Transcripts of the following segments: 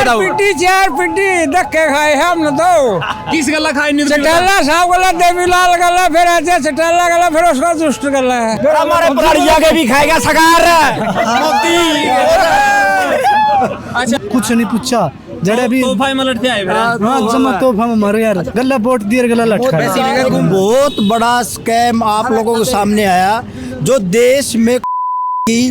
बताओ। पिट्टी चार पिट्टी धक्के खाए हैं हमने तो। किस गला खाए नहीं चटाला साहब गला, देवीलाल गला, फिर ऐसे चटाला गला, फिर उसका दुष्ट गला है। फिर हमारे पराड़िया के भी खाएगा सगार अच्छा कुछ नहीं पूछा जड़े भी तो भाई मलट आए जमा तो हम मरे यार गला वोट दिए गला लटका बहुत बड़ा स्कैम आप लोगों के सामने आया जो देश में की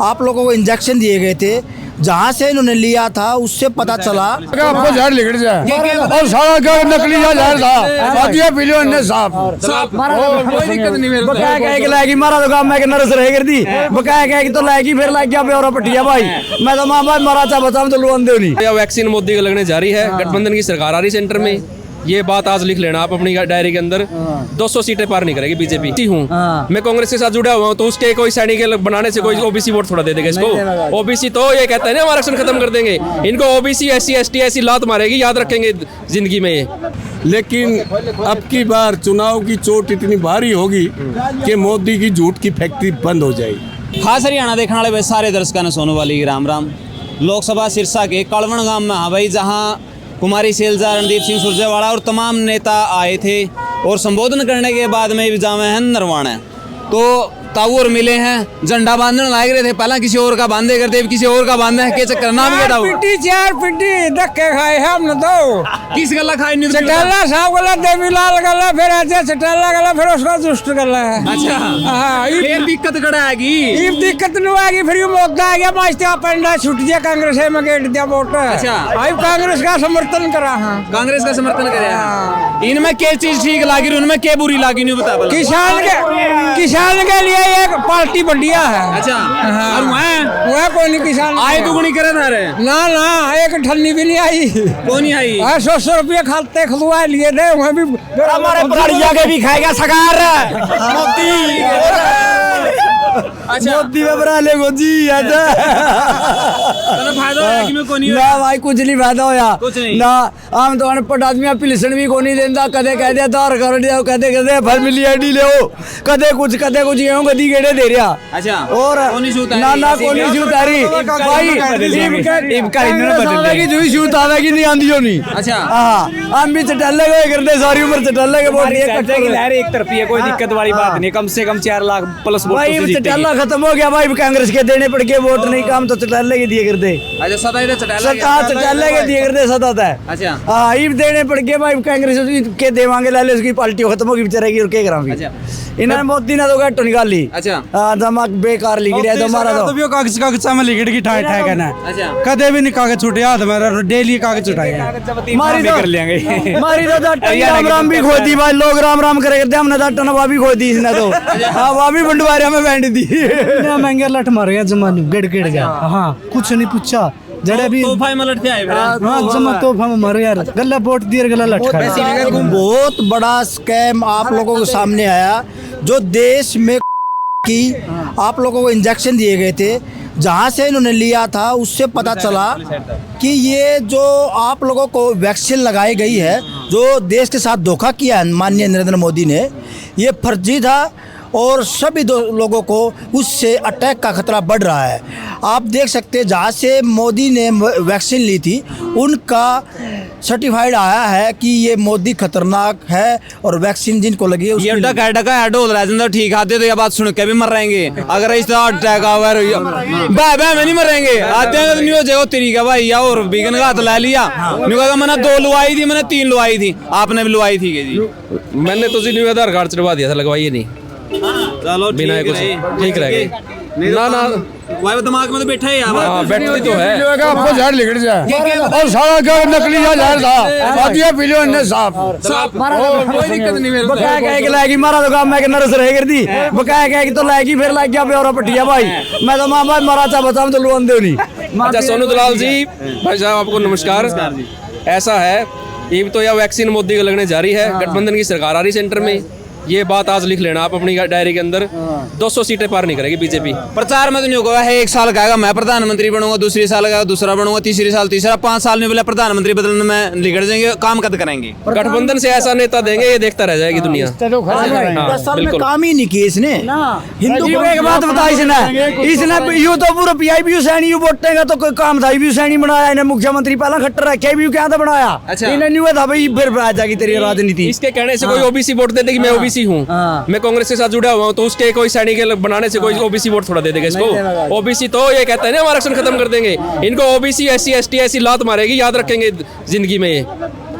आप लोगों को इंजेक्शन दिए गए थे, जहाँ से इन्होंने लिया था उससे पता चला आपको झाड़ लिखड़ जाए और सारा का नकली झाड़ था आदिया पिलो ने साहब कोई दिक्कत नहीं मेरे को। बकाया कहे कि लाएगी मारा तो काम मैं कि नरस रह कर दी बकाया कहे कि तो लाएगी फिर लाएगी आप और पटिया भाई मैं तो मां भाई मरा था बता तो लोन दे नहीं। यह वैक्सीन मोदी का लगने जारी है। गठबंधन की सरकार आ रही सेंटर में, ये बात आज लिख लेना आप अपनी डायरी के अंदर। 200 सीटें पार नहीं करेगी बीजेपी। हूँ मैं कांग्रेस के साथ जुड़ा हुआ हूँ, तो उसके कोई सैनिक बनाने से कोई ओबीसी वोट थोड़ा दे देगा इसको। ओबीसी तो ये कहते हैं ना हम आरक्षण खत्म कर देंगे, इनको ओबीसी SC ST ऐसी लात मारेगी, याद रखेंगे जिंदगी में ये। लेकिन अब की बार चुनाव की चोट इतनी भारी होगी कि मोदी की झूठ की फैक्ट्री बंद हो जाएगी। खास हरियाणा देखने वाले सारे दर्शकों ने सोनू वाली की राम राम। लोकसभा सिरसा के कड़वण गांव में हाँ भाई, जहाँ कुमारी सैलजा, रणदीप सिंह सुरजेवाला और तमाम नेता आए थे और संबोधन करने के बाद में जावे हैं नरवाना। तो ताऊर मिले हैं, झंडा बांधने लाग रहे थे, पहला किसी और का बांधे करते किसी और का बांधे के चक्कर नाम क्या था पिट्टी चार पिट्टी धक्के खाए हैं हमने तो। किस गला खाए नहीं चटाला साहब गला, देवीलाल गला, फिर ऐसे चटाला गला, फिर उसका दुष्ट गला है। अच्छा हाँ फिर दिक्कत कड़ा आएगी। ये दिक्कत नहीं आएगी, फिर ये मौका आ गया मास्टर पंडा छुट दिया कांग्रेस में गेट दिया वोट। अच्छा। आई कांग्रेस का समर्थन करा। हाँ कांग्रेस का समर्थन करे। इनमें क्या चीज ठीक लागी, उनमें क्या बुरी लागी नहीं बता। किसान के लिए एक पार्टी बढ़िया है। अच्छा हाँ। और वह कोई नहीं किसान आए दुगनी करे था रे ना ना, एक ठन्नी भी नहीं आई। कौन नहीं आई? 100 रुपये खाते खुदवा लिए थे, वहाँ भी हमारे पराड़िया के भी खाएगा सगार अच्छा मोदी में बना ले जी फायदा है कि मैं कोनी ना भाई कुछ नहीं फायदा होया कुछ नहीं। ना आम तो अनपढ़ आदमी पिलसन भी कोनी देंदा, कदे कह दे आधार कार्ड दिया, कदे कदे फैमिली आईडी ले कदे कुछ यूं गदी गेड़े दे रहा। अच्छा और ना ना कोनी शूट आ रही भाई इबका इन्होंने की जुई शूट आवेगी नहीं आंदी हो नहीं। अच्छा हां हम भी चटाले गए करते सारी उम्र चटाले के वोट एक तरफी है, कोई दिक्कत वाली बात नहीं। कम से कम 4 लाख प्लस वोट भाई चटाला खत्म हो गया भाई, कांग्रेस के देने पड़ के वोट नहीं, काम तो चटाले के दिए करते। अच्छा सदा इधर चटाला चटाले के दिए करते सदा था। अच्छा हाँ ये देने पड़ गए भाई, कांग्रेस के देवांगे लाले उसकी पार्टी खत्म होगी बेचारे की, और क्या करा अच्छा इन्होंने मोदी ने तो गट्टो निकाल ली। अच्छा हाँ दमाक बेकार लिख रहा है तुम्हारा तो कागज कागज में लिखड़ की ठाई ठाई करना अच्छा कदे भी नहीं कागज छुटे हाथ में, डेली कागज छुटाए मारी कर लेंगे। मारी तो राम राम भी खो दी भाई, लोग राम राम करे करते, हमने तो टनवा भी खो दी इसने तो। हाँ वह भी बंडवारिया में बैठ दी। महंगे लठ मार गया जमानू गिड़ गिड़ गया। हाँ कुछ नहीं पूछा जड़े भी तो भाई मलट आए जमा तो हम मरे यार गला वोट दिए गला लटका बहुत बड़ा स्कैम आप लोगों के सामने आया जो देश में की आप लोगों को इंजेक्शन दिए गए थे, जहाँ से इन्होंने लिया था उससे पता चला कि ये जो आप लोगों को वैक्सीन लगाई गई है, जो देश के साथ धोखा किया है माननीय नरेंद्र मोदी ने, ये फर्जी था और सभी लोगों को उससे अटैक का खतरा बढ़ रहा है। आप देख सकते हैं जहाँ से मोदी ने वैक्सीन ली थी उनका सर्टिफाइड आया है कि ये मोदी खतरनाक है और वैक्सीन जिनको लगी है ये डका हेडो राजेंद्र ठीक आते तो ये बात सुन के भी मर रहेंगे। अगर इस तरह अटैक आवा बह में नहीं मरेंगे आते हैं तो नहीं हो जाएगा तेरी का भाई, या और बिगन का हाथ ला लिया नहीं कहा मैंने 2 लुआई थी, मैंने 3 लुआई थी, आपने भी लुआई थी जी? मैंने तो जी आधार कार्ड चढ़वा दिया था, लगवाइए नहीं चलो बिना कुछ ठीक रहेगा। ना ना भाई दिमाग में तो बैठा है यार। हाँ बैठती तो है। आपको झाड़ लिखड़ जाए और सारा का नकली झाड़ था आदिया पिलो ने साहब कोई दिक्कत नहीं मेरे को। बकाया कहे कि लाएगी मारा तो काम मैं कि नरस रह कर दी बकाया कहे कि तो लाएगी फिर लाएगी आप और पटिया भाई मैं तो मां भाई मरा था बता तो लोन दे नहीं। अच्छा सोनू दलाल जी भाई साहब आपको नमस्कार। ऐसा है ये तो यह वैक्सीन मोदी का लगने जारी है। गठबंधन की सरकार आ रही सेंटर में, ये बात आज लिख लेना आप अपनी डायरी के अंदर, 200 सीटें पार नहीं करेगी बीजेपी। प्रचार में तो नहीं होगा है, एक साल कहेगा मैं प्रधानमंत्री बनूंगा, दूसरी साल कहेगा दूसरा बनूंगा, तीसरी साल तीसरा, 5 साल में बोले प्रधानमंत्री बदलने में निकल जाएंगे, काम कद करेंगे। गठबंधन से ऐसा नेता देंगे ये देखता रह जाएगी दुनिया। 10 साल में बिल्कुल। काम ही नहीं किए इसने। हिंदू अजीब एक बात बता इसने यू तो पूरा पीआईबी सैनी यू वोटेगा तो कोई काम था, भी सैनी बनाया इन्हें मुख्यमंत्री पहला खट्टर रखे भी क्या था बनाया। अच्छा। इन्हें नहीं हुआ था भाई फिर आ जाएगी तेरी राजनीति। इसके कहने से कोई ओबीसी वोट दे देगी, मैं ओबीसी हूँ, मैं कांग्रेस के साथ जुड़ा हुआ हूँ, तो उसके कोई सैनिक बनाने से कोई ओबीसी वोट थोड़ा दे देगा इसको। ओबीसी तो ये कहते हैं ना हम आरक्षण खत्म कर देंगे, इनको ओबीसी एससी एसटी ऐसी लात मारेगी, याद रखेंगे जिंदगी में ये।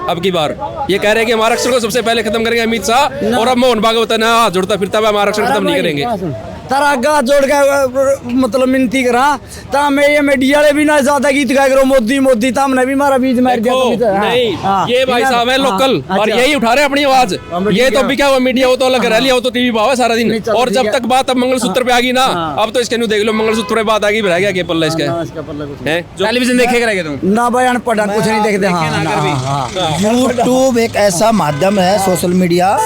अब की बार ये कह रहे हैं कि हम आरक्षण को सबसे पहले खत्म करेंगे अमित शाह, और अब मोहन भागवत ना हाथ जोड़ता फिरता है हम आरक्षण खत्म नहीं करेंगे। तारा आगा जोड़ के मतलब मिनती करा ता मैं ये मीडिया वाले भी ना ज्यादा गीत गाए करो मोदी मोदी ता हमने भी मारा बीज मार दिया देखो, नहीं ये भाई साहब है लोकल, और यही उठा रहे अपनी आवाज। ये तो भी क्या हुआ मीडिया, वो तो अलग रह लिया, वो तो टीवी पावा सारा दिन। और जब तक बात अब मंगलसूत्र पे आ गई ना, अब तो इसके न्यू देख लो मंगलसूत्र पे बात आ गई, रह गया के पल्ला इसका है। टेलीविजन देखेगा रहे तुम ना भाई अनपढ़ कुछ नहीं देखते। हाँ यूट्यूब एक ऐसा माध्यम है, सोशल मीडिया,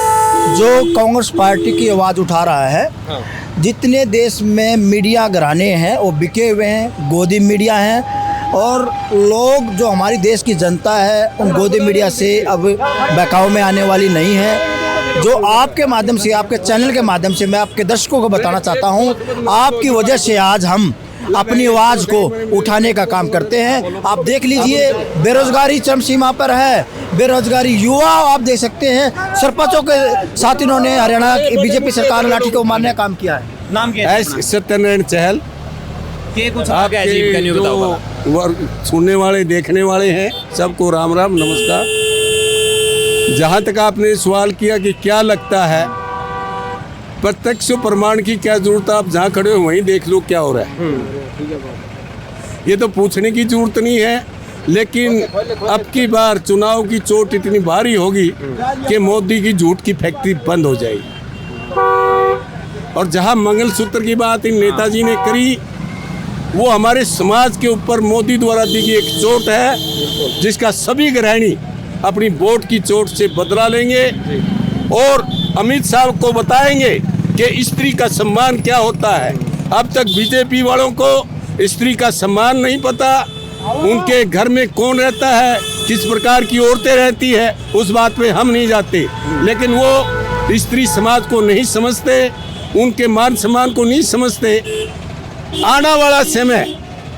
जो कांग्रेस पार्टी की आवाज़ उठा रहा है। जितने देश में मीडिया घराने हैं वो बिके हुए हैं, गोदी मीडिया हैं, और लोग जो हमारी देश की जनता है उन गोदी मीडिया से अब बहकाव में आने वाली नहीं है। जो आपके माध्यम से, आपके चैनल के माध्यम से मैं आपके दर्शकों को बताना चाहता हूँ, आपकी वजह से आज हम अपनी आवाज़ को उठाने का काम करते हैं। आप देख लीजिए बेरोजगारी चरम सीमा पर है, बेरोजगारी युवा आप देख सकते हैं, सरपंचों के साथ इन्होंने हरियाणा की बीजेपी सरकार ने लाठी को मारने का काम किया है। नाम क्या है? एस सत्यनारायण चहल। के कुछ आपके अजीब का न्यू बताओ भला। सुनने वाले देखने वाले हैं सबको राम राम नमस्कार। जहाँ तक आपने सवाल किया कि क्या लगता है, प्रत्यक्ष प्रमाण की क्या जरूरत है, आप जहाँ खड़े हो वहीं देख लो क्या हो रहा है। ये तो पूछने की जरूरत नहीं है, लेकिन अब की बार चुनाव की चोट इतनी भारी होगी कि मोदी की झूठ की फैक्ट्री बंद हो जाएगी। और जहाँ मंगलसूत्र की बात इन नेताजी ने करी, वो हमारे समाज के ऊपर मोदी द्वारा दी गई एक चोट है, जिसका सभी गृहिणी अपनी वोट की चोट से बदला लेंगे और अमित शाह को बताएंगे कि स्त्री का सम्मान क्या होता है। अब तक बीजेपी वालों को स्त्री का सम्मान नहीं पता, उनके घर में कौन रहता है, किस प्रकार की औरतें रहती है, उस बात पे हम नहीं जाते। लेकिन वो स्त्री समाज को नहीं समझते, उनके मान सम्मान को नहीं समझते। आने वाला समय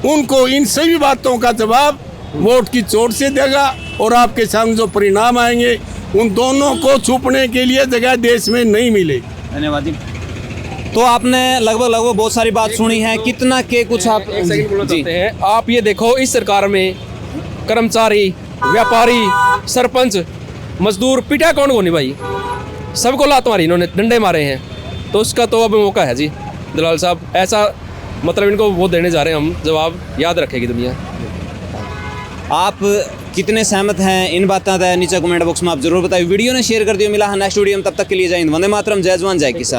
उनको इन सभी बातों का जवाब वोट की चोट से देगा, और आपके सामने जो परिणाम आएंगे उन दोनों को छुपने के लिए जगह देश में नहीं मिलेगी। धन्यवाद जी। तो आपने लगभग बहुत सारी बात सुनी है, कितना के कुछ आप एक सेकंड बोलना चाहते हैं। आप ये देखो, इस सरकार में कर्मचारी, व्यापारी, सरपंच, मजदूर पिटा कौन को नहीं भाई, सबको लात मारी इन्होंने, डंडे मारे हैं। तो उसका तो अब मौका है जी दलाल साहब, ऐसा मतलब इनको वो देने जा रहे हैं हम, जवाब याद रखेगी दुनिया। आप कितने सहमत हैं इन बातों का नीचे कमेंट बॉक्स में आप जरूर बताइए। वीडियो ने शेयर कर दियो। मिला है नेक्स्ट वीडियो में, तब तक के लिए जय हिंद, वंदे मातरम, जय जवान जय किसान।